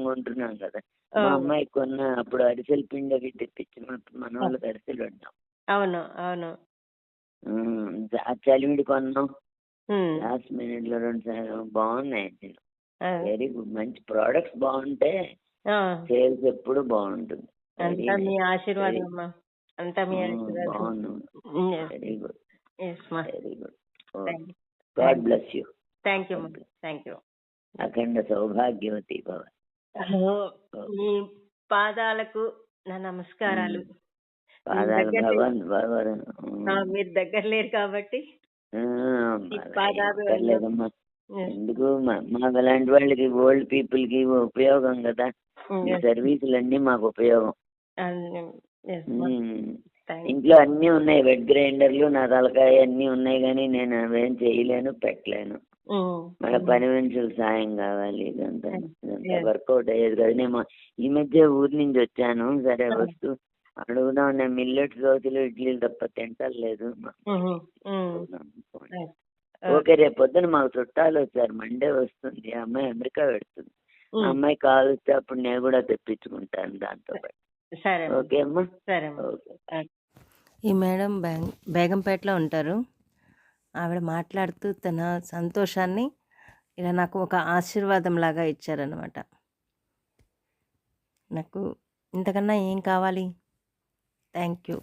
కొంటున్నాం కదా. మా అమ్మాయి కొన్న అప్పుడు అరిసెల పిండి అవి తెప్పించి మన వాళ్ళకి అరిసెలు వండాం. అవును అవును చలివిడి కొన్నాం లాస్ట్ మినిట్ లో 2 సార్లు బాగున్నాయి. Very good. మంచి ప్రోడక్ట్స్ బాగుంటే సేల్స్ ఎప్పుడు బాగుంటుంది. అంతా మీ ఆశీర్వాదం అమ్మా. అంతా మీ బాగుంది. ఆశీర్వాదం. Very good very good. Thank God bless you. You thank you. అఖండ సౌభాగ్యవతి భవ. మీ పాదాలకు నా నమస్కారాలు. పాదాలు మీరు దగ్గర లేరు కాబట్టి లేదమ్మా. ఎందుకు మాకు అలాంటి వాళ్ళకి ఓల్డ్ పీపుల్ కి ఉపయోగం కదా. ఈ సర్వీసులన్నీ మాకు ఉపయోగం. ఇంట్లో అన్ని ఉన్నాయి, వెట్ గ్రైండర్లు, నా తలకాయ అన్ని ఉన్నాయి, కానీ నేను అవేం చేయలేను, పెట్టలేను. మన పని మనుషులు సాయం కావాలి. ఇదంతా వర్కౌట్ అయ్యేది కదా. నేను ఈ మధ్య ఊరి నుంచి వచ్చాను. సరే వస్తూ అడుగుదాం, నేను మిల్లెట్స్ దోశలు ఇడ్లీలు తప్ప తింటలేదు. ఓకే, రేపు పొద్దున మాకు చుట్టాలు వచ్చారు, మండే వస్తుంది. ఆ అమ్మాయి అమెరికా పెడుతుంది. ఆ అమ్మాయి కాల్ వస్తే అప్పుడు నేను కూడా తెప్పించుకుంటాను దాంతో పాటు. ఓకే అమ్మా. ఓకే. ఈ మేడం బేగంపేటలో ఉంటారు. ఆవిడ మాట్లాడుతూ తన సంతోషాన్ని ఇలా నాకు ఒక ఆశీర్వాదం లాగా ఇచ్చారనమాట. నాకు ఇంతకన్నా ఏం కావాలి? Thank you.